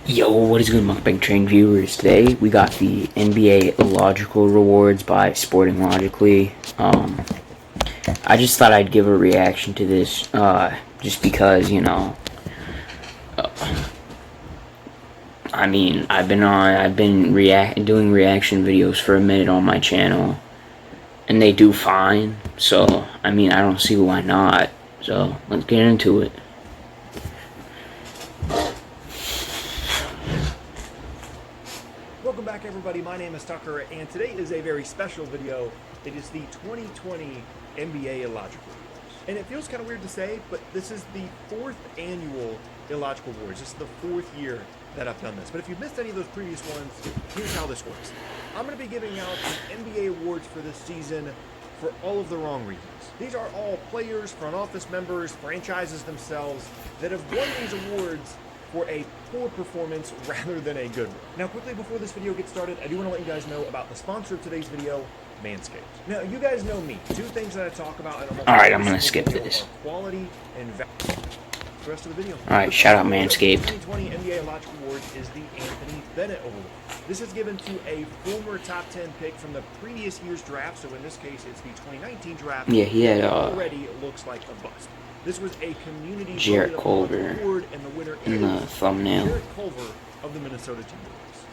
Yo, what is good, Mukbang Train viewers? Today we got the NBA Logical Rewards by Sporting Logically. I just thought I'd give a reaction to this, just because I mean, I've been doing reaction videos for a minute on my channel, and they do fine. So, I mean, I don't see why not. So, let's get into it. Welcome back, everybody. My name is Tucker, and today is a very special video. It is the 2020 NBA Illogical Awards. And it feels kind of weird to say, but this is the 4th annual Illogical Awards. This is the 4th year that I've done this. But if you missed any of those previous ones, here's how this works. I'm going to be giving out the NBA awards for this season for all of the wrong reasons. These are all players, front office members, franchises themselves that have won these awards for a poor performance rather than a good one. Now, quickly before this video gets started, I do want to let you guys know about the sponsor of today's video, Manscaped. Now, you guys know me. Two things that I talk about in almost Alright, I'm gonna skip this. Quality and value. The rest of the video. Alright, shout out Manscaped. The 2020 NBA Illogical Award is the Anthony Bennett Award. This is given to a former top 10 pick from the previous year's draft, so in this case, it's the 2019 draft. Yeah, he had, already looks like a bust. This was a community Jarrett Culver award, and the winner in the thumbnail. Jarrett Culver of the Minnesota Timberwolves.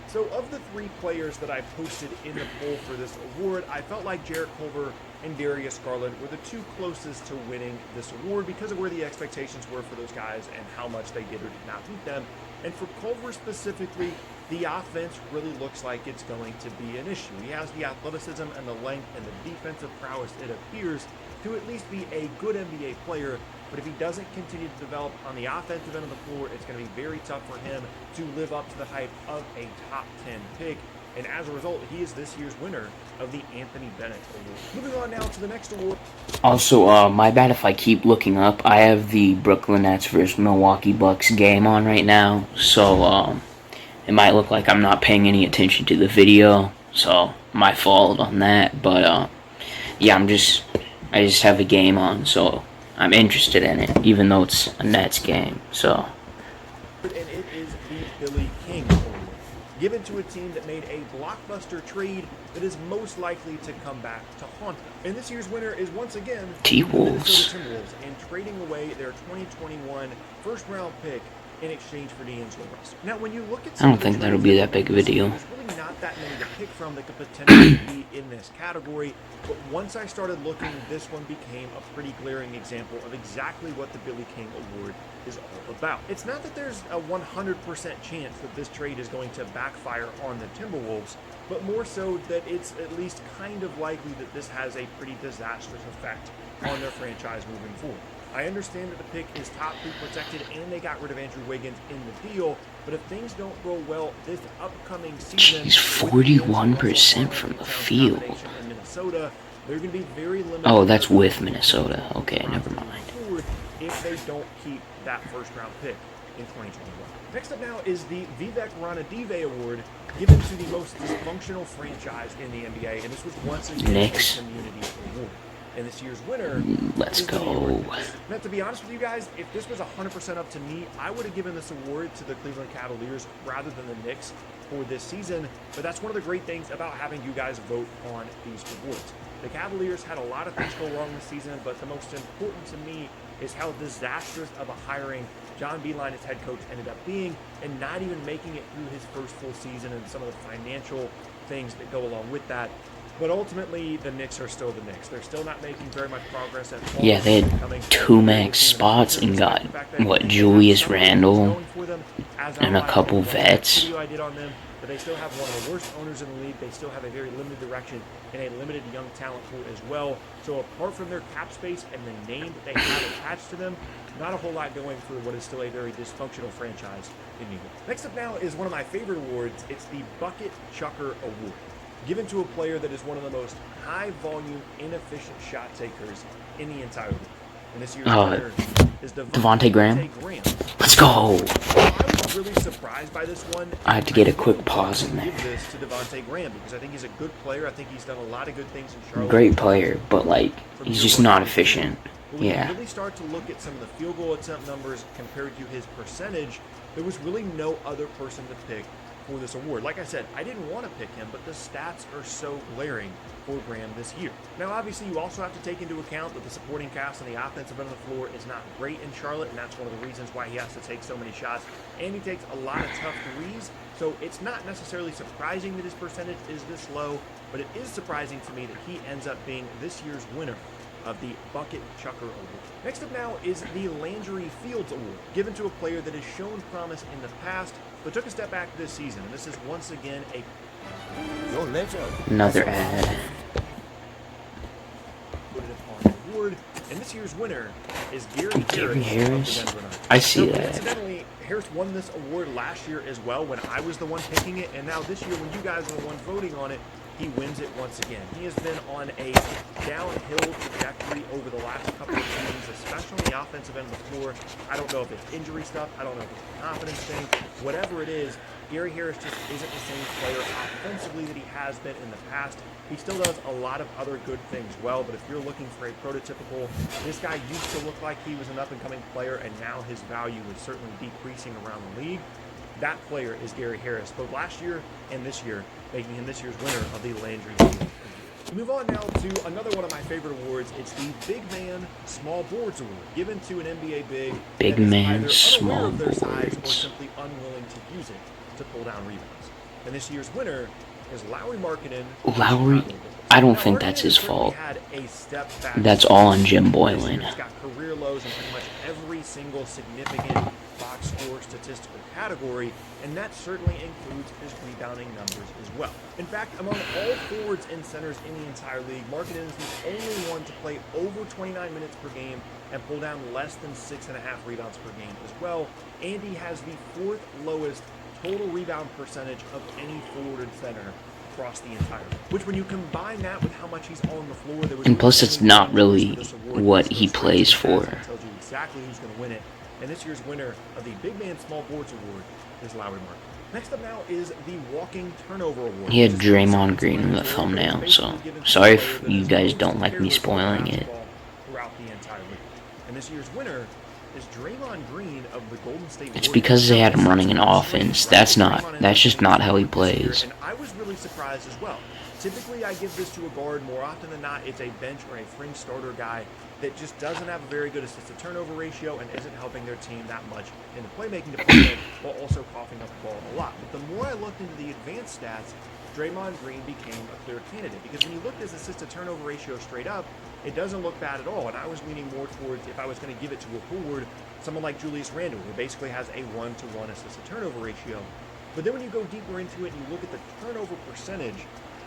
So of the 3 players that I posted in the poll for this award, I felt like Jarrett Culver and Darius Garland were the 2 closest to winning this award because of where the expectations were for those guys and how much they did or did not beat them. And for Culver specifically, the offense really looks like it's going to be an issue. He has the athleticism and the length and the defensive prowess, it appears, to at least be a good NBA player, but if he doesn't continue to develop on the offensive end of the floor, it's going to be very tough for him to live up to the hype of a top 10 pick. And as a result, he is this year's winner of the Anthony Bennett Award. Moving on now to the next award. Also, my bad if I keep looking up. I have the Brooklyn Nets versus Milwaukee Bucks game on right now, so it might look like I'm not paying any attention to the video, so my fault on that. But yeah, I just have a game on, so I'm interested in it, even though it's a Nets game. So. And it is the Billy King Award, given to a team that made a blockbuster trade that is most likely to come back to haunt them. And this year's winner is once again the Minnesota Timberwolves, and trading away their 2021 first-round pick in exchange for D'Angelo Russell. Now, when you look at, I don't think that'll be that big of a deal. There's really not that many to pick from that could potentially be in this category. But once I started looking, this one became a pretty glaring example of exactly what the Billy King Award is all about. It's not that there's a 100% chance that this trade is going to backfire on the Timberwolves, but more so that it's at least kind of likely that this has a pretty disastrous effect on their franchise moving forward. I understand that the pick is top-3 protected and they got rid of Andrew Wiggins in the deal, but if things don't go well this upcoming season, he's 41% from the field. In Minnesota, they're going to be very limited. Oh, that's with Minnesota. Okay, never mind. If they don't keep that first-round pick in 2021. Next up now is the Vivek Ranadive Award, given to the most dysfunctional franchise in the NBA, and this was once again a community award. And this year's winner, let's go. Now, to be honest with you guys, if this was 100% up to me, I would have given this award to the Cleveland Cavaliers rather than the Knicks for this season. But that's one of the great things about having you guys vote on these awards. The Cavaliers had a lot of things go wrong this season, but the most important to me is how disastrous of a hiring John Beilein as head coach ended up being, and not even making it through his first full season and some of the financial things that go along with that. But ultimately, the Knicks are still the Knicks. They're still not making very much progress at all. Yeah, they had 2 max spots and got, what, Julius Randle and a couple vets. But they still have one of the worst owners in the league. They still have a very limited direction and a limited young talent pool as well. So apart from their cap space and the name that they have attached to them, not a whole lot going for what is still a very dysfunctional franchise in New York. Next up now is one of my favorite awards. It's the Bucket Chucker Award, given to a player that is one of the most high-volume, inefficient shot takers in the entire league. And this year's winner is Devontae Graham. Let's go. I was really surprised by this one. I had to get a quick pause in there. Give this to Devontae Graham because I think he's a good player. I think he's done a lot of good things in Charlotte. Great player, but like he's just not efficient. But when Yeah. you really start to look at some of the field goal attempt numbers compared to his percentage, there was really no other person to pick for this award. Like I said, I didn't want to pick him, but the stats are so glaring for Graham this year. Now, obviously, you also have to take into account that the supporting cast on the offensive end of the floor is not great in Charlotte, and that's one of the reasons why he has to take so many shots. And he takes a lot of tough threes, so it's not necessarily surprising that his percentage is this low, but it is surprising to me that he ends up being this year's winner of the Bucket Chucker Award. Next up now is the Landry Fields Award, given to a player that has shown promise in the past, but took a step back this season. And this is once again Another ad. put it on the award. And this year's winner is Gary Harris. Of the Denver Nuggets. I see Now, that. Incidentally, Harris won this award last year as well when I was the one picking it, and now this year when you guys are the one voting on it, he wins it once again. He has been on a downhill trajectory over the last couple of seasons, especially on the offensive end of the floor. I don't know if it's injury stuff. I don't know if it's a confidence thing. Whatever it is, Gary Harris just isn't the same player offensively that he has been in the past. He still does a lot of other good things well, but if you're looking for a prototypical, this guy used to look like he was an up-and-coming player, and now his value is certainly decreasing around the league. That player is Gary Harris, both last year and this year, making him this year's winner of the Landry Award. We move on now to another one of my favorite awards. It's the Big Man Small Boards Award, given to an NBA big Big that is Man either unaware Small of their size or Boards. simply unwilling to use it to pull down rebounds. And this year's winner is Lauri Markkanen. Lowry? I don't think that's his fault. That's all on Jim Boylan. He's got career lows in pretty much every single significant box score statistical category, and that certainly includes his rebounding numbers as well. In fact, among all forwards and centers in the entire league, Markkanen is the only one to play over 29 minutes per game and pull down less than 6.5 rebounds per game as well, and he has the fourth lowest total rebound percentage of any forward and center across the entire league. Which, when you combine that with how much he's on the floor, there was And plus, it's not really this award. what This he goes straight plays to the for. past and tells you exactly who's going to win it. And this year's winner of the Big Man Small Boards Award is Lauri Markkanen. Next up now is the Walking Turnover Award. He had which is Draymond Green in the thumbnail, so sorry if you guys don't like me spoiling it. Throughout the entire league. And this year's winner is Draymond Green of the Golden State Warriors. It's because they had him running an offense. That's just not how he plays. And I was really surprised as well. Typically, I give this to a guard. More often than not, it's a bench or a fringe starter guy that just doesn't have a very good assist-to-turnover ratio and isn't helping their team that much in the playmaking department while also coughing up the ball a lot. But the more I looked into the advanced stats, Draymond Green became a clear candidate, because when you look at his assist-to-turnover ratio straight up, it doesn't look bad at all. And I was leaning more towards, if I was going to give it to a forward, someone like Julius Randle, who basically has a 1-to-1 assist-to-turnover ratio. But then when you go deeper into it and you look at the turnover percentage,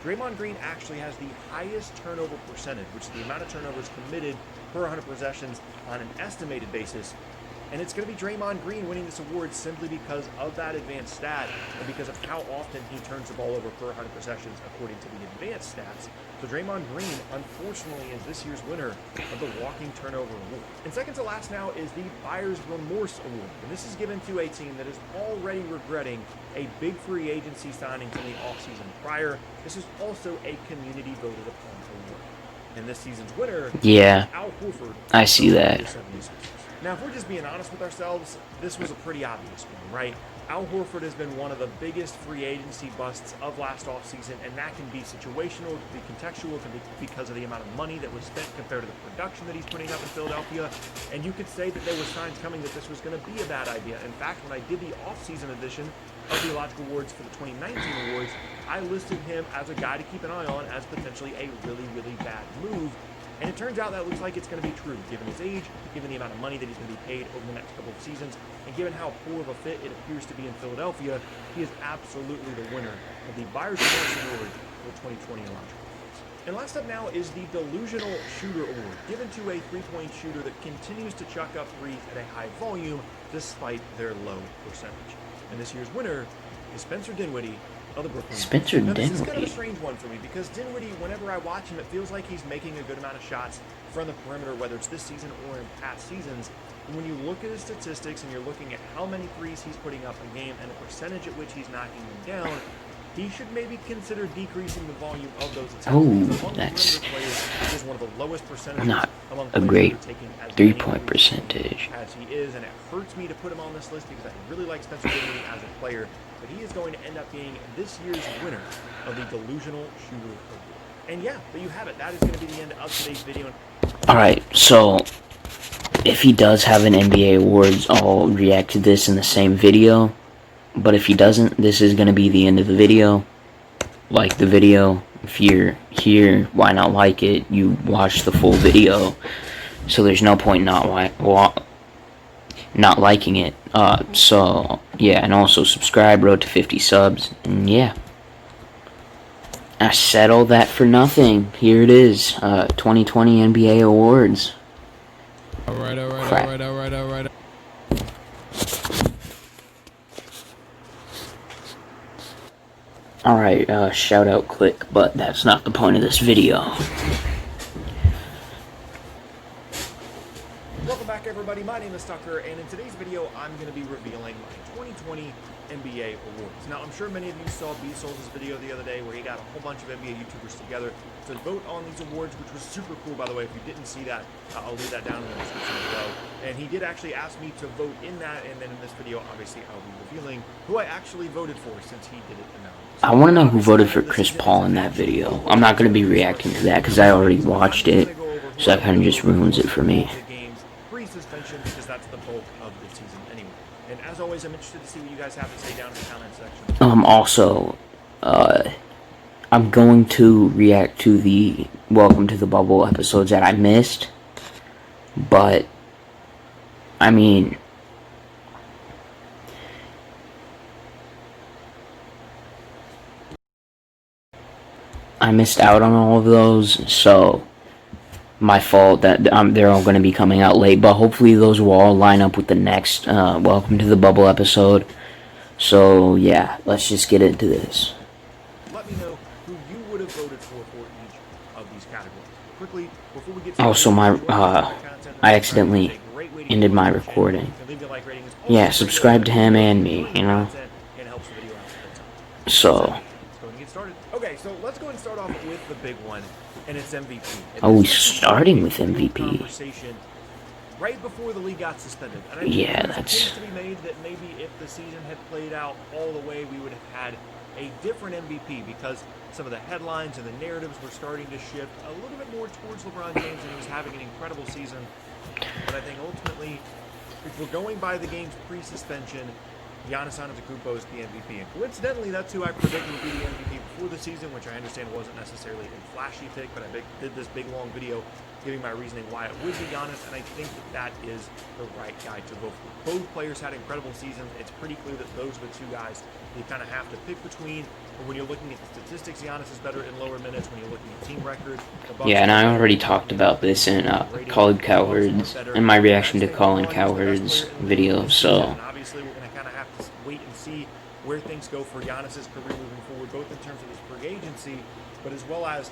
Draymond Green actually has the highest turnover percentage, which is the amount of turnovers committed per 100 possessions on an estimated basis. And it's going to be Draymond Green winning this award simply because of that advanced stat and because of how often he turns the ball over per 100 possessions according to the advanced stats. So Draymond Green, unfortunately, is this year's winner of the Walking Turnover Award. And second to last now is the Buyer's Remorse Award. And this is given to a team that is already regretting a big free agency signing from the offseason prior. This is also a community voted upon award. And this season's winner Yeah, is Al Horford. I see that. of the 76ers. Now, if we're just being honest with ourselves, this was a pretty obvious one, right? Al Horford has been one of the biggest free agency busts of last offseason, and that can be situational, it can be contextual, it can be because of the amount of money that was spent compared to the production that he's putting up in Philadelphia. And you could say that there were signs coming that this was going to be a bad idea. In fact, when I did the offseason edition of the Illogical Awards for the 2019 awards, I listed him as a guy to keep an eye on as potentially a really, really bad move. And it turns out that looks like it's going to be true, given his age, given the amount of money that he's going to be paid over the next couple of seasons, and given how poor of a fit it appears to be in Philadelphia. He is absolutely the winner of the Buyer's Remorse Award for 2020 Illogical Awards. And last up now is the Delusional Shooter Award, given to a three-point shooter that continues to chuck up threes at a high volume despite their low percentage. And this year's winner is Spencer Dinwiddie of the Brooklyn Nets. Spencer Now, this is kind of a Dinwiddie. strange one for me, because Dinwiddie, whenever I watch him, it feels like he's making a good amount of shots from the perimeter, whether it's this season or in past seasons. And when you look at his statistics and you're looking at how many threes he's putting up a game and the percentage at which he's knocking them down, he should maybe consider decreasing the volume of those attempts. Oh, Because among that's perimeter players, he is one of the lowest percentages not among a players great that are taking as many three-point threes percentage. as he is, and it hurts me to put him on this list because I really like Spencer Dinwiddie as a player, but he is going to end up being this year's winner of the Delusional Shooter Award. And yeah, there you have it. That is going to be the end of today's video. Alright, so if he does have an NBA awards, I'll react to this in the same video. But if he doesn't, this is going to be the end of the video. Like the video. If you're here, why not like it? You watch the full video. So there's no point not liking it. So, yeah, and also subscribe, road to 50 subs. And yeah. I said all that for nothing. Here it is. 2020 NBA awards. Alright. Alright, shout out click, but that's not the point of this video. Welcome back, everybody. My name is Tucker, and in today's video, I'm going to be revealing my 2020 NBA awards. Now, I'm sure many of you saw B-Souls' video the other day where he got a whole bunch of NBA YouTubers together to vote on these awards, which was super cool, by the way. If you didn't see that, I'll leave that down in the description below. And he did actually ask me to vote in that, and then in this video, obviously, I'll be revealing who I actually voted for since he did it anonymously. I want to know who voted for Chris Paul in that video. I'm not going to be reacting to that because I already watched it, so that kind of just ruins it for me. Suspension, because that's the bulk of the season anyway. And as always, I'm interested to see what you guys have to say down in the comment section. Also, I'm going to react to the Welcome to the Bubble episodes that I missed, but, I mean, I missed out on all of those, so my fault that they're all going to be coming out late, but hopefully those will all line up with the next Welcome to the Bubble episode. So yeah, let's just get into this. Let me know who you would have voted for each of these categories. Quickly, before we get Also, I accidentally ended my recording. Yeah, subscribe to him and me, you know. So. Okay, so let's go and start off with the big one, and it's MVP. Oh, we're starting with MVP. Right before the league got suspended. And I yeah, think that's to be made that maybe if the season had played out all the way, we would have had a different MVP because some of the headlines and the narratives were starting to shift a little bit more towards LeBron James, and he was having an incredible season. But I think ultimately, if we're going by the game's pre-suspension, Giannis Antetokounmpo is the MVP, and coincidentally, that's who I predicted would be the MVP before the season, which I understand wasn't necessarily a flashy pick, but I did this big long video giving my reasoning why it would be Giannis, and I think that is the right guy to vote for. Both players had incredible seasons. It's pretty clear that those are the two guys you kind of have to pick between. But when you're looking at the statistics, Giannis is better in lower minutes. When you're looking at team records, yeah, and I already talked about this in Colin Cowherd's, in my reaction to Colin Cowherd's video, so. Obviously, we're going to kind of have to wait and see where things go for Giannis's career moving forward, both in terms of his free agency, but as well as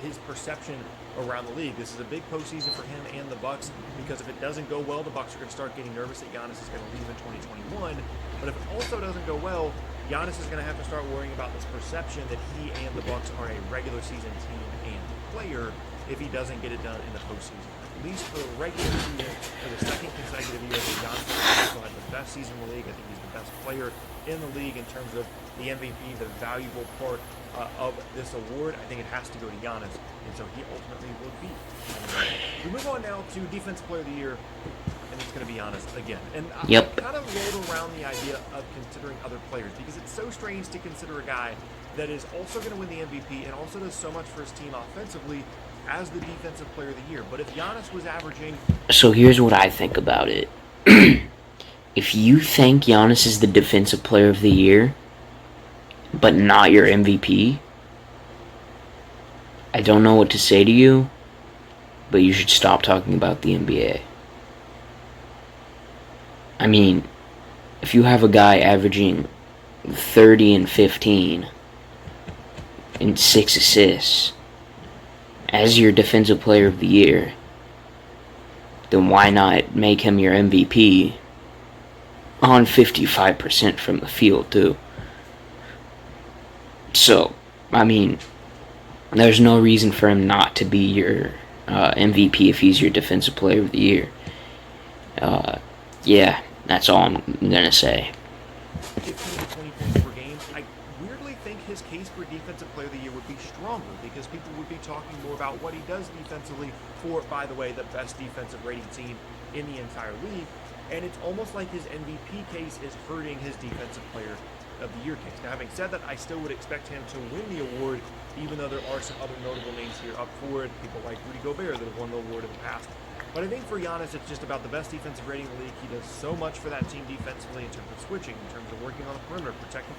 his perception around the league. This is a big postseason for him and the Bucks because if it doesn't go well, the Bucks are going to start getting nervous that Giannis is going to leave in 2021. But if it also doesn't go well, Giannis is going to have to start worrying about this perception that he and the Bucks are a regular season team and player if he doesn't get it done in the postseason. At least for the regular season, for the second consecutive year, Giannis also had the best season in the league. I think he's the best player in the league in terms of the MVP, the valuable part of this award. I think it has to go to Giannis, and so he ultimately will be. We move on now to Defensive Player of the Year, and it's going to be Giannis again. And I kind of rolled around the idea of considering other players because it's so strange to consider a guy that is also going to win the MVP and also does so much for his team offensively as the Defensive Player of the Year. But if Giannis was averaging... So here's what I think about it. If you think Giannis is the Defensive Player of the Year, but not your MVP, I don't know what to say to you, but you should stop talking about the NBA. I mean, if you have a guy averaging 30 and 15 and 6 assists as your Defensive Player of the Year, then why not make him your MVP on 55% from the field, too? So, I mean, there's no reason for him not to be your MVP if he's your defensive player of the year. Yeah, that's all I'm gonna say. 15 to 20 points per game. I weirdly think his case for defensive player of the year would be stronger because people would be talking more about what he does defensively for, by the way, the best defensive rating team in the entire league. And it's almost like his MVP case is hurting his defensive player of the year case. Now, having said that, I still would expect him to win the award, even though there are some other notable names here up for it. People like Rudy Gobert that have won the award in the past. But I think for Giannis, it's just about the best defensive rating in the league. He does so much for that team defensively in terms of switching, in terms of working on the perimeter, protecting.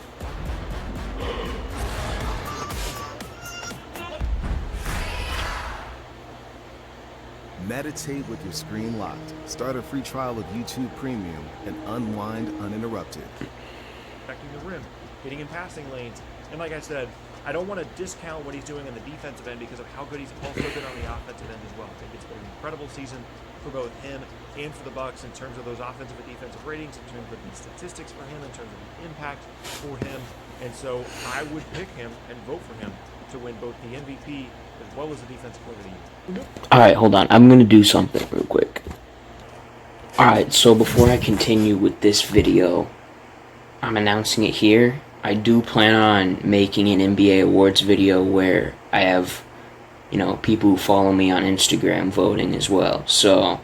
Meditate with your screen locked. Start a free trial of YouTube Premium and unwind uninterrupted. Protecting the rim, getting in passing lanes. And like I said, I don't want to discount what he's doing on the defensive end because of how good he's also been on the offensive end as well. I think it's been an incredible season for both him and for the Bucks in terms of those offensive and defensive ratings, in terms of the statistics for him, in terms of the impact for him. And so I would pick him and vote for him to win both the MVP as well as the defensive player of the year. Alright, hold on. I'm gonna do something real quick. Alright, so before I continue with this video, I'm announcing it here. I do plan on making an NBA awards video where I have, people who follow me on Instagram voting as well. So,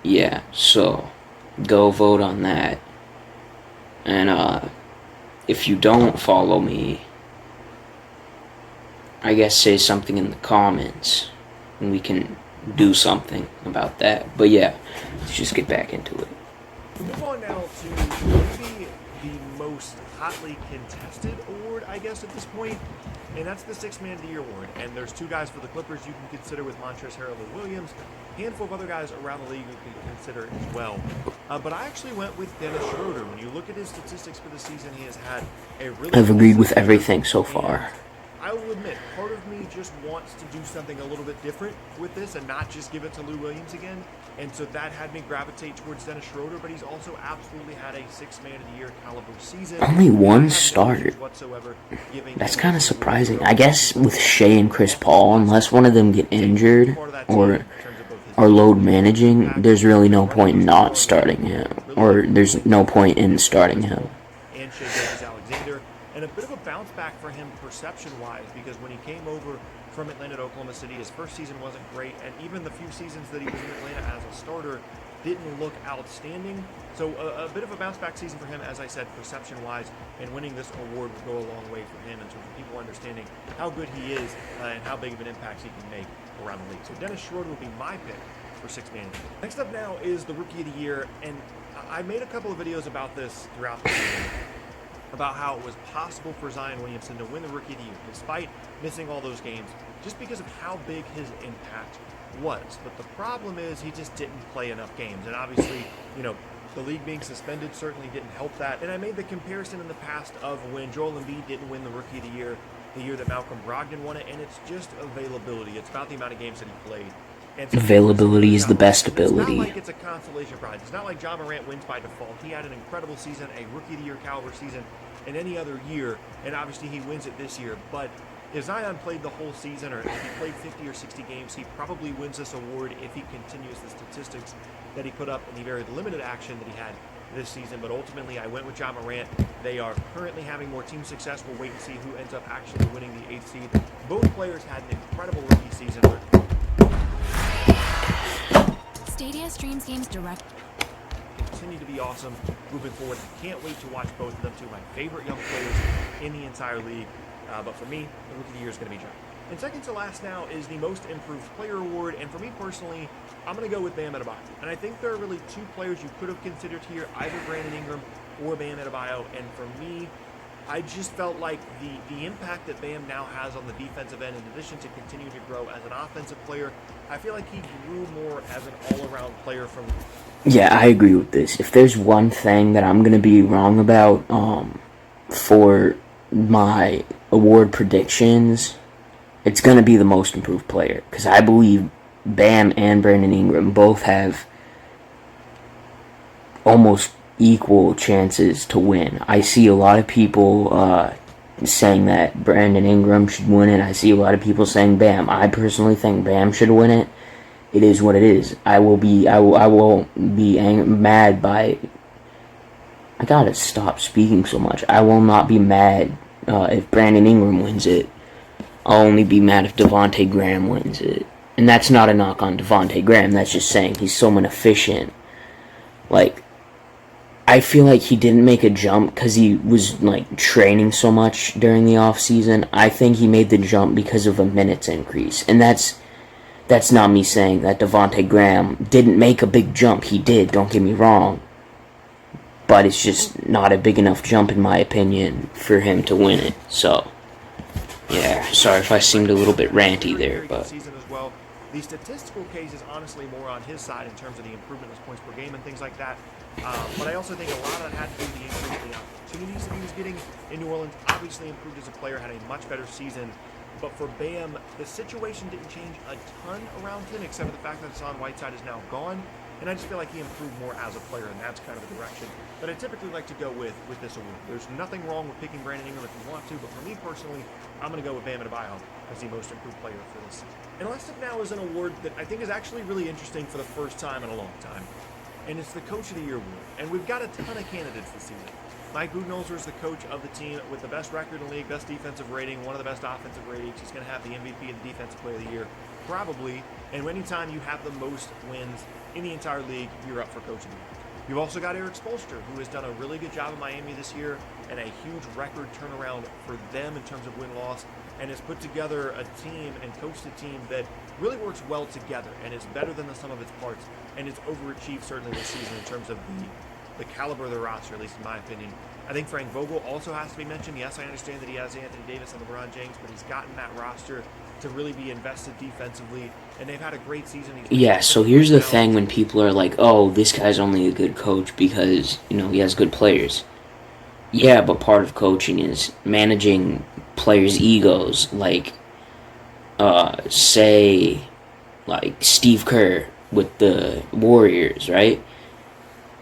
yeah, so go vote on that. And if you don't follow me, I guess say something in the comments and we can do something about that. But yeah, let's just get back into it. We'll move on now to maybe the most hotly contested award, I guess, at this point, and that's the Sixth Man of the Year award. And there's two guys for the Clippers you can consider with Montrezl Harrell and Williams, a handful of other guys around the league you can consider as well. But I actually went with Dennis Schroeder. When you look at his statistics for the season, he has had a really... I've agreed with everything so far. I will admit, part of me just wants to do something a little bit different with this and not just give it to Lou Williams again. And so that had me gravitate towards Dennis Schroeder, but he's also absolutely had a Sixth Man of the Year caliber season. Only one starter. That's kind of surprising. I guess with Shea and Chris Paul, unless one of them get injured or are load managing, there's really no point in not starting him. Or there's no point in starting him. And Shea Gilgeous-Alexander. And a bit of a bounce back for him perception-wise, because when he came over from Atlanta to Oklahoma City, his first season wasn't great, and even the few seasons that he was in Atlanta as a starter didn't look outstanding. So a bit of a bounce back season for him, as I said, perception-wise, and winning this award would go a long way for him in terms of people understanding how good he is and how big of an impact he can make around the league. So Dennis Schroeder would be my pick for Sixth Man of the Year. Next up now is the Rookie of the Year, and I made a couple of videos about this throughout the season, about how it was possible for Zion Williamson to win the Rookie of the Year, despite missing all those games, just because of how big his impact was. But the problem is he just didn't play enough games, and obviously, the league being suspended certainly didn't help that. And I made the comparison in the past of when Joel Embiid didn't win the Rookie of the Year that Malcolm Brogdon won it, and it's just availability. It's about the amount of games that he played. Availability is the best ability. It's not like it's a consolation prize. It's not like Ja Morant wins by default. He had an incredible season, a Rookie of the Year caliber season in any other year, and obviously he wins it this year. But if Zion played the whole season, or if he played 50 or 60 games, he probably wins this award if he continues the statistics that he put up in the very limited action that he had this season. But ultimately, I went with Ja Morant. They are currently having more team success. We'll wait and see who ends up actually winning the 8th seed. Both players had an incredible rookie season. Stadia streams games direct. Continue to be awesome moving forward. I can't wait to watch both of them, two of my favorite young players in the entire league. But for me, the Rookie of the Year is going to be Ja. And second to last now is the Most Improved Player Award. And for me personally, I'm going to go with Bam Adebayo. And I think there are really two players you could have considered here, either Brandon Ingram or Bam Adebayo. And for me, I just felt like the impact that Bam now has on the defensive end, in addition to continue to grow as an offensive player, I feel like he grew more as an all-around player from... Yeah, I agree with this. If there's one thing that I'm going to be wrong about for my award predictions, it's going to be the Most Improved Player. Because I believe Bam and Brandon Ingram both have almost equal chances to win. I see a lot of people saying that Brandon Ingram should win it. I see a lot of people saying Bam. I personally think Bam should win it. It is what it is. I will be mad by. I gotta stop speaking so much. I will not be mad if Brandon Ingram wins it. I'll only be mad if Devontae Graham wins it. And that's not a knock on Devontae Graham. That's just saying he's so inefficient. Like, I feel like he didn't make a jump because he was, like, training so much during the offseason. I think he made the jump because of a minutes increase. And that's not me saying that Devontae Graham didn't make a big jump. He did, don't get me wrong. But it's just not a big enough jump, in my opinion, for him to win it. So, yeah, sorry if I seemed a little bit ranty there, but... The statistical case is honestly more on his side in terms of the improvement in his points per game and things like that. But I also think a lot of that had to do with the increase in the opportunities that he was getting in New Orleans. Obviously improved as a player, had a much better season. But for Bam, the situation didn't change a ton around him, except for the fact that Hassan Whiteside is now gone. And I just feel like he improved more as a player, and that's kind of the direction that I typically like to go with this award. There's nothing wrong with picking Brandon Ingram if you want to, but for me personally, I'm going to go with Bam Adebayo as the most improved player for this season. And last up now is an award that I think is actually really interesting for the first time in a long time, and it's the Coach of the Year award. And we've got a ton of candidates this season. Mike Budenholzer is the coach of the team with the best record in the league, best defensive rating, one of the best offensive ratings. He's going to have the MVP and the Defensive Player of the Year, probably. And anytime you have the most wins in the entire league, you're up for Coach of the Year. You've also got Eric Spoelstra, who has done a really good job in Miami this year and a huge record turnaround for them in terms of win-loss, and has put together a team and coached a team that really works well together and is better than the sum of its parts, and has overachieved certainly this season in terms of the caliber of the roster, at least in my opinion. I think Frank Vogel also has to be mentioned. Yes, I understand that he has Anthony Davis and LeBron James, but he's gotten that roster to really be invested defensively, and they've had a great season. Yeah, so here's the thing when people are like, oh, this guy's only a good coach because, you know, he has good players. Yeah, but part of coaching is managing players' egos, like, say, like Steve Kerr with the Warriors, right?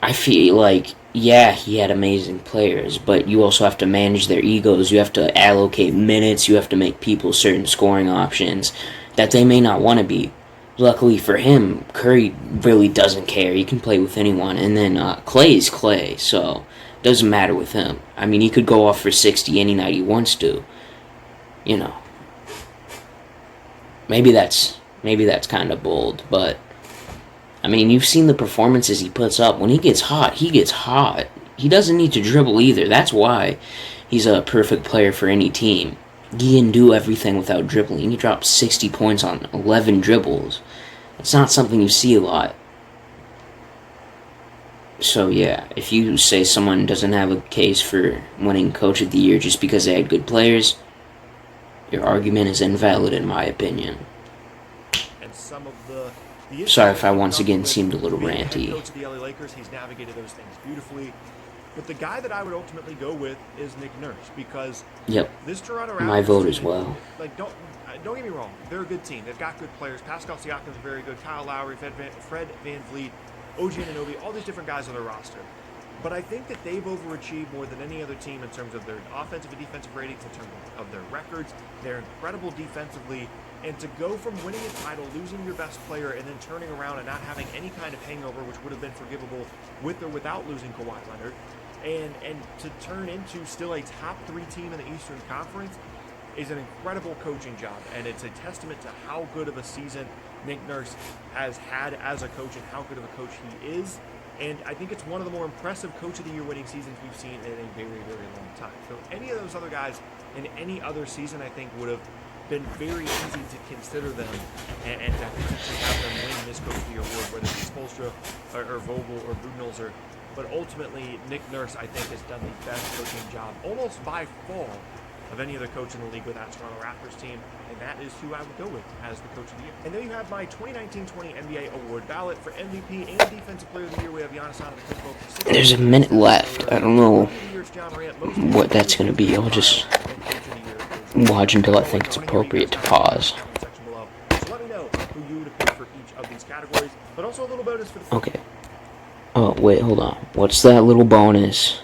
I feel like, yeah, he had amazing players, but you also have to manage their egos. You have to allocate minutes. You have to make people certain scoring options that they may not want to be. Luckily for him, Curry really doesn't care. He can play with anyone. And then Clay is Clay, so it doesn't matter with him. I mean, he could go off for 60 any night he wants to. You know. Maybe that's kind of bold, but I mean, you've seen the performances he puts up. When he gets hot, he gets hot. He doesn't need to dribble either. That's why he's a perfect player for any team. He can do everything without dribbling. He dropped 60 points on 11 dribbles. It's not something you see a lot. So yeah, if you say someone doesn't have a case for winning Coach of the Year just because they had good players, your argument is invalid in my opinion. And some of the Sorry if I once again seemed a little ranty. Coach of the LA Lakers, he's navigated those things beautifully. But the guy that I would ultimately go with is Nick Nurse, because this Toronto Raptors, my vote as well. Like, don't get me wrong, they're a good team. They've got good players. Pascal Siakam's very good. Kyle Lowry, Fred VanVleet, OG Anunoby, all these different guys on their roster. But I think that they've overachieved more than any other team in terms of their offensive and defensive ratings, in terms of their records. They're incredible defensively. And to go from winning a title, losing your best player, and then turning around and not having any kind of hangover, which would have been forgivable with or without losing Kawhi Leonard, and to turn into still a top 3 team in the Eastern Conference is an incredible coaching job. And it's a testament to how good of a season Nick Nurse has had as a coach and how good of a coach he is. And I think it's one of the more impressive Coach of the Year winning seasons we've seen in a very, very long time. So any of those other guys in any other season, I think, would have been very easy to consider them and to have them win this Coach of the Year award, whether it's Spoelstra or Vogel or Budenholzer. But ultimately, Nick Nurse, I think, has done the best coaching job, almost by far, of any other coach in the league with that Toronto Raptors team, and that is who I would go with as the Coach of the Year. And there you have my 2019-20 NBA award ballot. For MVP and Defensive Player of the Year, we have Giannis Antetokounmpo. There's a minute left. I don't know what that's going to be. I'll just watch until I think it's appropriate to pause. So let me know who you would have picked for each of these categories, but also a little bonus for the Okay. Oh, wait, hold on. What's that little bonus?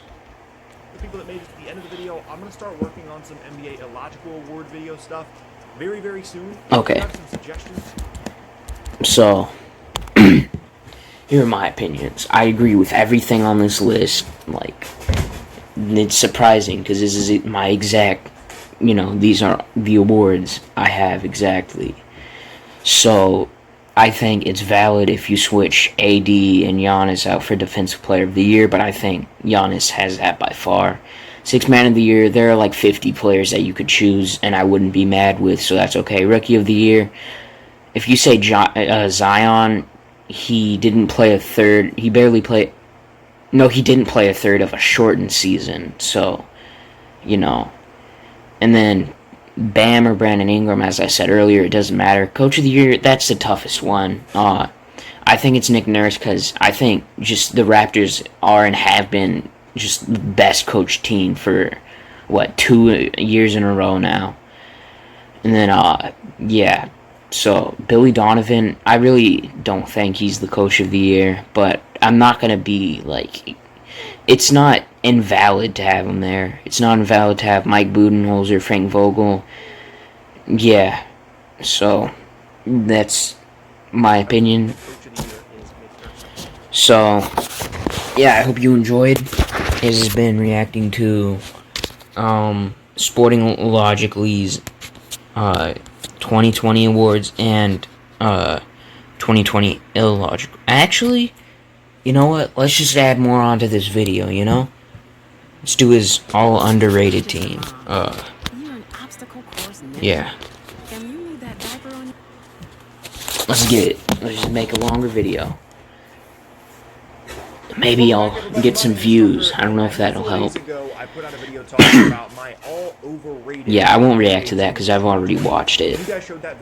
the people that made it to the end of the video. I'm going to start working on some stuff very, very soon. Okay. If you have some suggestions. So, here are my opinions. I agree with everything on this list. Like, it's surprising because this is my exact, these are the awards I have exactly. So, I think it's valid if you switch AD and Giannis out for Defensive Player of the Year, but I think Giannis has that by far. Sixth Man of the Year, there are like 50 players that you could choose, and I wouldn't be mad with, so that's okay. Rookie of the Year, if you say Zion, he didn't play a third. He barely played. No, he didn't play a third of a shortened season, so, And then Bam or Brandon Ingram, as I said earlier, it doesn't matter. Coach of the Year, that's the toughest one. I think it's Nick Nurse because I think just the Raptors are and have been just the best coached team for, 2 years in a row now. And then, yeah. So, Billy Donovan, I really don't think he's the Coach of the Year, but I'm not going to be, it's not invalid to have him there. It's not invalid to have Mike Budenholzer, Frank Vogel. Yeah, so, that's my opinion. So, yeah, I hope you enjoyed. This has been reacting to, Sporting Logically's, 2020 awards and 2020 illogical. Actually, you know what? Let's just add more onto this video, Let's do his all underrated team. Yeah. Let's get it. Let's just make a longer video. Maybe I'll get some views. I don't know if that'll help. Yeah, I won't react to that because I've already watched it.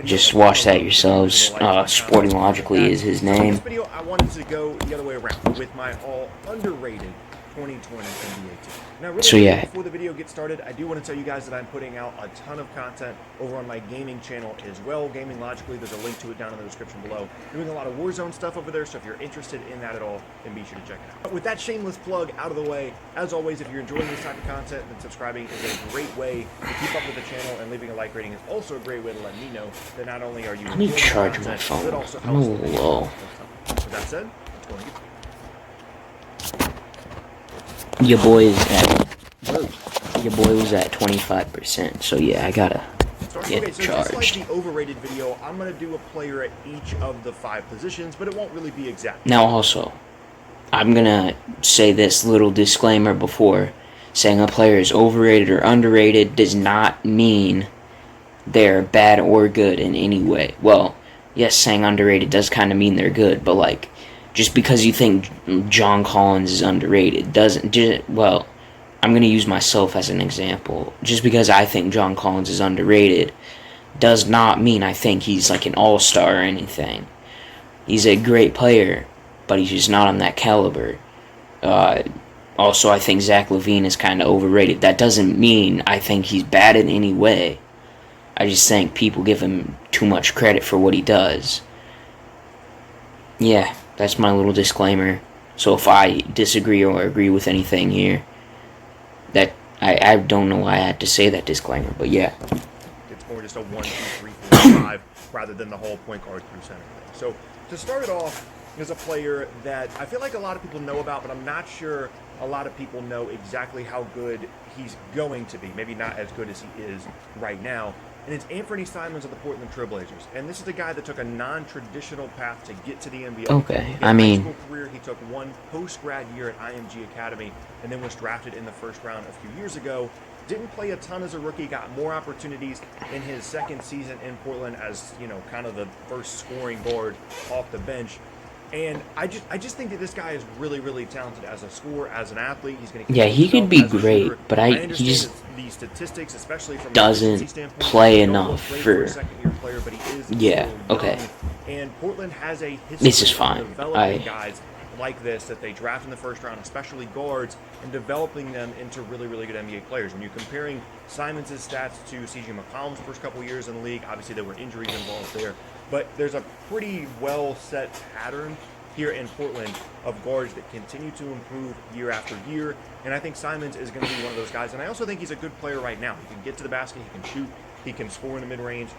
Just watch that yourselves. Sporting Logically is his name. This video, I wanted to go the other way around with my all underrated 2020 NBA team. Now, really So, yeah. before the video gets started, I do want to tell you guys that I'm putting out a ton of content over on my gaming channel as well. Gaming Logically, there's a link to it down in the description below. Doing a lot of Warzone stuff over there, so if you're interested in that at all, then be sure to check it out. But with that shameless plug out of the way, as always, if you're enjoying this type of content, then subscribing is a great way to keep up with the channel, and leaving a like rating is also a great way to let me know that not only are you Let me enjoying the charge my content, phone. but it also I'm a helps little the video. low. With that said, let's go and get Your boy was at 25%. So yeah, I gotta get okay, so charged. just like the overrated video, I'm going to do a player at each of the 5 positions, but it won't really be exact. Now also, I'm gonna say this little disclaimer before saying a player is overrated or underrated does not mean they're bad or good in any way. Well, yes, saying underrated does kind of mean they're good, but just because you think John Collins is underrated doesn't. Well, I'm going to use myself as an example. Just because I think John Collins is underrated does not mean I think he's like an all-star or anything. He's a great player, but he's just not on that caliber. Also, I think Zach LaVine is kind of overrated. That doesn't mean I think he's bad in any way. I just think people give him too much credit for what he does. Yeah, that's my little disclaimer. So if I disagree or agree with anything here, that I don't know why I had to say that disclaimer, but yeah. It's more just a 1, 2, 3, 4, 5 rather than the whole point guard through center thing. So to start it off is a player that I feel like a lot of people know about, but I'm not sure a lot of people know exactly how good he's going to be. Maybe not as good as he is right now. And it's Anthony Simons of the Portland Trailblazers. And this is a guy that took a non-traditional path to get to the NBA. Okay, In I mean, high school career, he took one post-grad year at IMG Academy and then was drafted in the first round a few years ago. Didn't play a ton as a rookie, got more opportunities in his second season in Portland as, kind of the first scoring guard off the bench. And I just think that this guy is really, really talented as a scorer, as an athlete. He's going to he could be great, but he just the statistics, especially from doesn't play enough for a second-year player, but he is yeah. still Okay, young. And Portland has a history this is fine. of developing guys like this that they draft in the first round, especially guards, and developing them into really, really good NBA players. When you're comparing Simons' stats to C.J. McCollum's first couple years in the league, obviously there were injuries involved there, but there's a pretty well-set pattern here in Portland of guards that continue to improve year after year, and I think Simons is going to be one of those guys. And I also think he's a good player right now. He can get to the basket, he can shoot, He can score in the mid-range.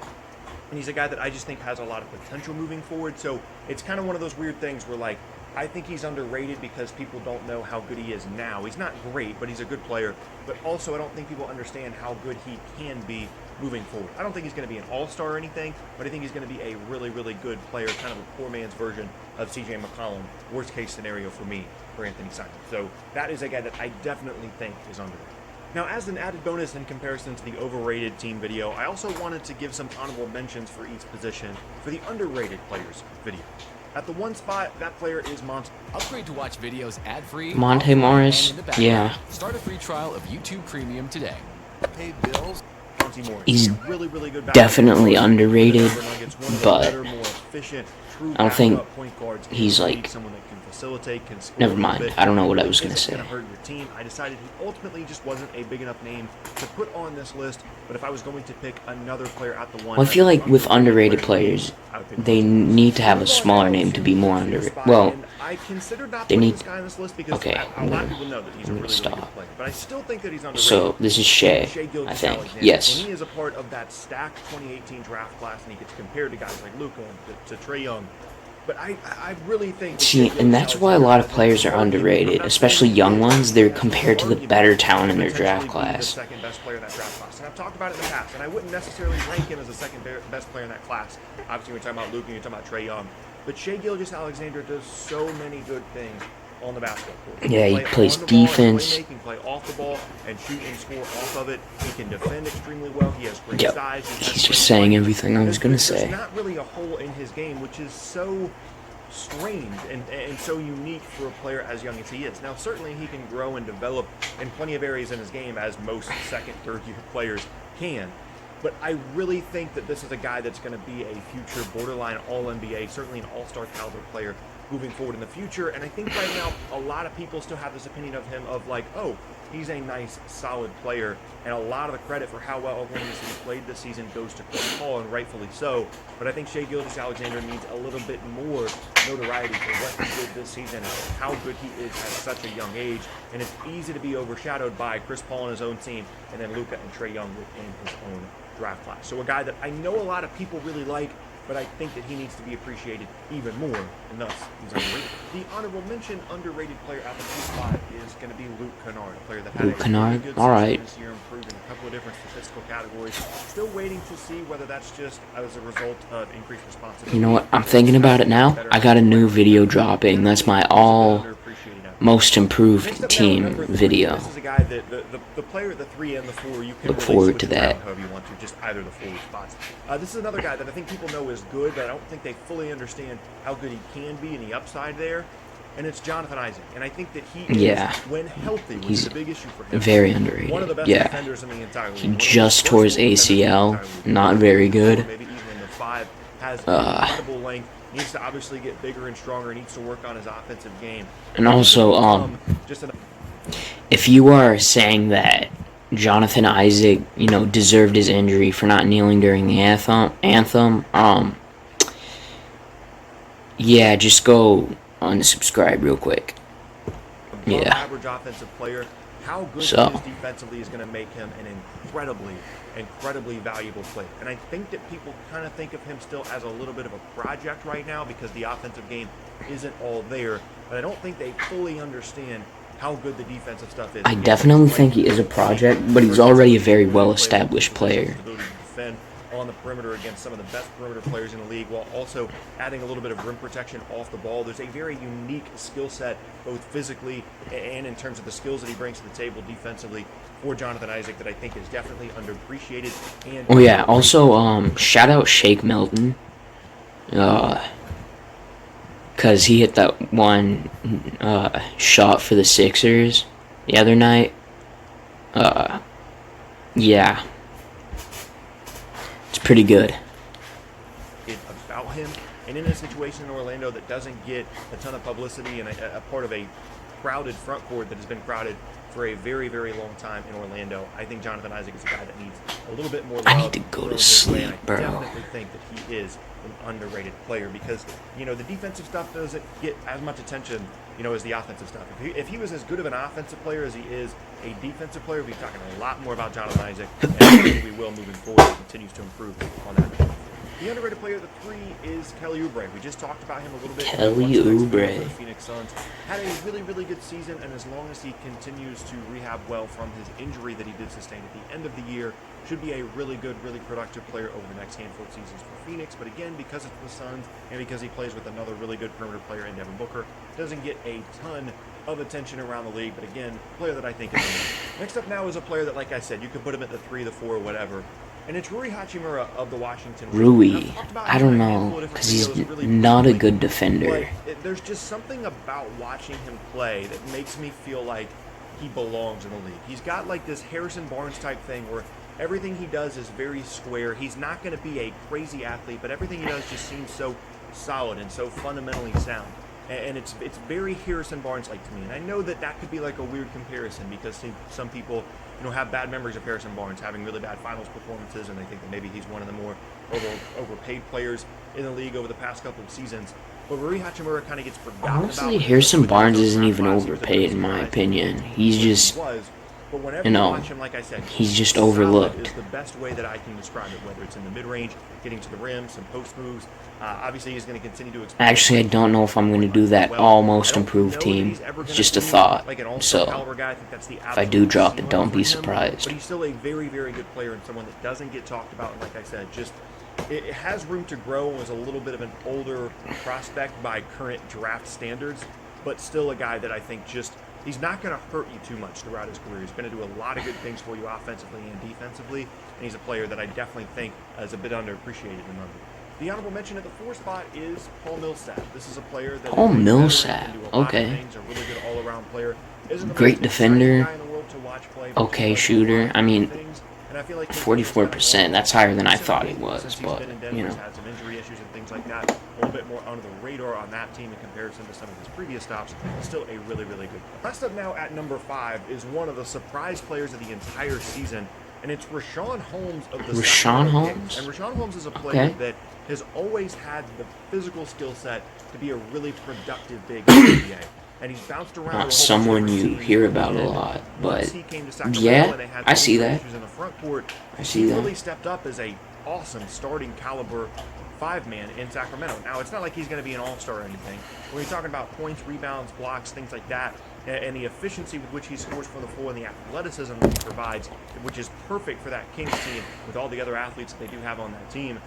And he's a guy that I just think has a lot of potential moving forward. So it's kind of one of those weird things where, like, I think he's underrated because people don't know how good he is now. He's not great, but he's a good player. But also, I don't think people understand how good he can be moving forward. I don't think he's going to be an all-star or anything, but I think he's going to be a really, really good player, kind of a poor man's version of C.J. McCollum. Worst case scenario for me, for Anthony Simons. So that is a guy that I definitely think is underrated. Now, as an added bonus in comparison to the overrated team video, I also wanted to give some honorable mentions for each position for the underrated players video. At the one spot, that player is Monte. Upgrade to watch videos ad-free. Monte Morris, yeah. Start a free trial of YouTube Premium today. Pay bills. Monte Morris. He's really, really good definitely basketball. underrated, Denver Nuggets, one of the but better, more efficient, true I don't think backup point guards in he's the league. like. Someone that can facilitate, can score Never a little mind. bit. I don't know what I was Isn't gonna say. gonna hurt your team. I decided he ultimately just wasn't a big enough name to put on this list. But if I was going to pick another player at the one, Well, I feel like with underrated players, they need to have a smaller name to be more underrated. Well, I considered not they putting need. this guy on this list because Okay, a lot of people know that he's a I'm really, gonna really good stop. player. But I still think that he's underrated. So this is Shea, I think. Gilgeous-Alexander. Yes. And he is a part of that stacked 2018 draft class, and he gets compared to guys like Luka and to Trae Young. But I really think. that See, and that's why a lot of players are underrated, especially young ones. They're compared to the better talent in their draft class. The second best player in that draft class, and I've talked about it in the past. And I wouldn't necessarily rank him as the second best player in that class. Obviously, we're talking about Luka, you're talking about Trae Young, but Shea Gilgeous-Alexander does so many good things on the basketball court. Yeah, he Play plays on the ball and defense. He can play off the ball and shoot and score off of it. He can defend extremely well. He has great Yep. size. He has He's great just saying length. everything I was gonna There's say. not really a hole in his game, which is so strange and so unique for a player as young as he is. Now, certainly he can grow and develop in plenty of areas in his game, as most second, third-year players can. But I really think that this is a guy that's going to be a future borderline All-NBA, certainly an All-Star caliber player moving forward in the future. And I think right now a lot of people still have this opinion of him of like, oh, he's a nice, solid player. And a lot of the credit for how well Oklahoma City played this season goes to Chris Paul, and rightfully so. But I think Shea Gilgeous-Alexander needs a little bit more notoriety for what he did this season and how good he is at such a young age. And it's easy to be overshadowed by Chris Paul and his own team, and then Luka and Trae Young within his own draft class. So a guy that I know a lot of people really like, but I think that he needs to be appreciated even more, and thus he's underrated. The honorable mention underrated player at the 2 spot is going to be Luke Kennard, a player that had Luke a Kennard, really good all season right. this year, improved in a couple of different statistical categories. Still waiting to see whether that's just as a result of increased responsibility. You know what? I'm thinking about it now. I got a new video dropping. That's my all most improved team video. This is a guy that the player at the 3 and the 4, you can Look really forward switch to that. around however you want to, just either the 4 spots. This is another guy that I think people know is good, but I don't think they fully understand how good he can be and the upside there. And it's Jonathan Isaac. And I think that he is, Yeah. when healthy, which He's is a big issue for him. very underrated. One of the best Yeah. defenders in the entire league. He One of the just best tore his defenders in the ACL. entire league. Not very good. Maybe even in the 5. Has incredible length. Needs to obviously get bigger and stronger. Needs to work on his offensive game. And also, Just an if you are saying that Jonathan Isaac, deserved his injury for not kneeling during the anthem, yeah, just go unsubscribe real quick. above Yeah. average offensive player. How good So. he is defensively is going to make him an incredibly valuable player. And I think that people kind of think of him still as a little bit of a project right now because the offensive game isn't all there. But I don't think they fully understand how good the defensive stuff is. I definitely think he is a project, but he's already a very well-established player. Ability to defend on the perimeter against some of the best perimeter players in the league, while also adding a little bit of rim protection off the ball. There's a very unique skill set, both physically and in terms of the skills that he brings to the table defensively for Jonathan Isaac, that I think is definitely underappreciated. And Oh yeah, also shout out Shake Milton. Cause he hit that one shot for the Sixers the other night. Yeah. It's pretty good. about him, and in a situation in Orlando that doesn't get a ton of publicity and a part of a crowded front court that has been crowded for a very, very long time in Orlando, I think Jonathan Isaac is a guy that needs a little bit more love. I need to go to thrown his way, sleep, and bro. I definitely think that he is an underrated player because, the defensive stuff doesn't get as much attention, is the offensive stuff. If he was as good of an offensive player as he is a defensive player, we'll be talking a lot more about Jonathan Isaac, and I think we will moving forward. He continues to improve on that. The underrated player of the 3 is Kelly Oubre. We just talked about him a little bit. Kelly Oubre. The Phoenix Suns had a really, really good season, and as long as he continues to rehab well from his injury that he did sustain at the end of the year, should be a really good, really productive player over the next handful of seasons for Phoenix. But again, because it's the Suns and because he plays with another really good perimeter player in Devin Booker, doesn't get a ton of attention around the league. But again, player that I think is elite. Next up now is a player that, like I said, you could put him at the 3, the 4, whatever. And it's Rui Hachimura of the Washington Wizards. Rui, I don't know, because he's not a good defender. But there's just something about watching him play that makes me feel like he belongs in the league. He's got like this Harrison Barnes type thing where everything he does is very square. He's not going to be a crazy athlete, but everything he does just seems so solid and so fundamentally sound. And it's very Harrison Barnes-like to me. And I know that could be like a weird comparison because some people have bad memories of Harrison Barnes having really bad finals performances, and they think that maybe he's one of the more overpaid players in the league over the past couple of seasons. But Rui Hachimura kind of gets forgotten about. Honestly, Harrison Barnes isn't even overpaid in my opinion. He's just, but whenever you watch him, like I said, he's just overlooked. Is the best way that I can describe it, whether it's in the mid-range, getting to the rim, some post moves. Obviously, he's going to continue to expand. Actually, I don't know if I'm going to do that almost improved team. It's just a thought. So, if I do drop it, don't be surprised. But he's still a very, very good player and someone that doesn't get talked about. And like I said, just it has room to grow and was a little bit of an older prospect by current draft standards, but still a guy that I think just he's not going to hurt you too much throughout his career. He's going to do a lot of good things for you offensively and defensively, and he's a player that I definitely think is a bit underappreciated in the number. The honorable mention at the 4 spot is Paul Millsap. This is a player that Paul Millsap, okay. A really good all-around player. Great defender, okay shooter. I mean, 44%, that's higher than I thought he was, but, had some injury issues and things like that. A little bit more under the radar on that team in comparison to some of his previous stops. Still a really, really good player. Last up now at number 5 is one of the surprise players of the entire season, and it's Richaun Holmes of the Richaun Kings. And Richaun Holmes is a player that has always had the physical skill set to be a really productive big in the NBA. And he's bounced around. Not someone you hear about a lot, but yeah, I see that. I see that. He really stepped up as a awesome starting caliber 5-man in Sacramento. Now, it's not like he's going to be an all-star or anything. When you're talking about points, rebounds, blocks, things like that, and the efficiency with which he scores from the floor and the athleticism that he provides, which is perfect for that Kings team with all the other athletes that they do have on that team,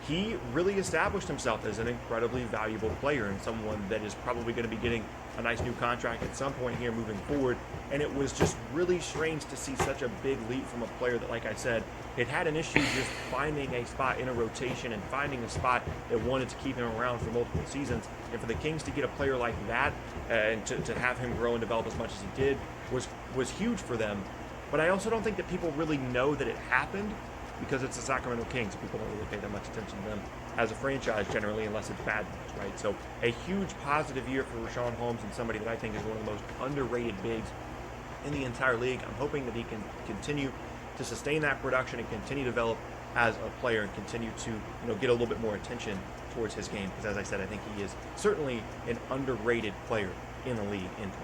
he really established himself as an incredibly valuable player and someone that is probably going to be getting a nice new contract at some point here moving forward. And it was just really strange to see such a big leap from a player that, like I said, it had an issue just finding a spot in a rotation and finding a spot that wanted to keep him around for multiple seasons. And for the Kings to get a player like that and to have him grow and develop as much as he did was huge for them. But I also don't think that people really know that it happened because it's the Sacramento Kings. People don't really pay that much attention to them as a franchise generally unless it's bad news, right? So a huge positive year for Richaun Holmes and somebody that I think is one of the most underrated bigs in the entire league. I'm hoping that he can continue to sustain that production and continue to develop as a player and continue to get a little bit more attention towards his game because, as I said, I think he is certainly an underrated player in the league in 2020.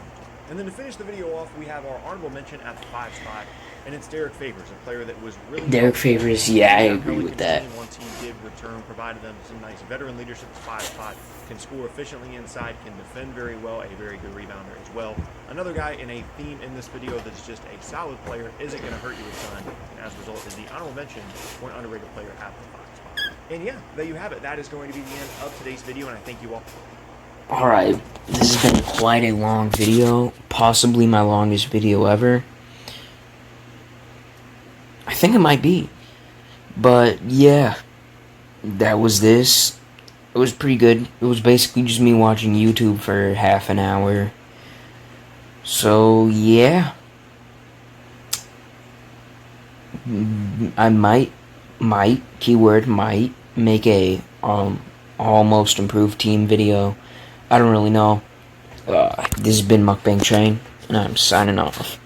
And then to finish the video off, we have our honorable mention at the 5 spot, and it's Derek Favors, a player that was really... Derek Favors, yeah, I agree with that. Once he did return, provided them some nice veteran leadership at the 5 spot, can score efficiently inside, can defend very well, a very good rebounder as well. Another guy in a theme in this video that's just a solid player, isn't going to hurt you a ton, and as a result is the honorable mention for an underrated player at the 5 spot. And yeah, there you have it. That is going to be the end of today's video, and I thank you all. Alright, this has been quite a long video, possibly my longest video ever. I think it might be. But yeah, that was this. It was pretty good. It was basically just me watching YouTube for half an hour. So yeah. I might, keyword might, make a almost improved team video. I don't really know. This has been Mukbang Train, and I'm signing off.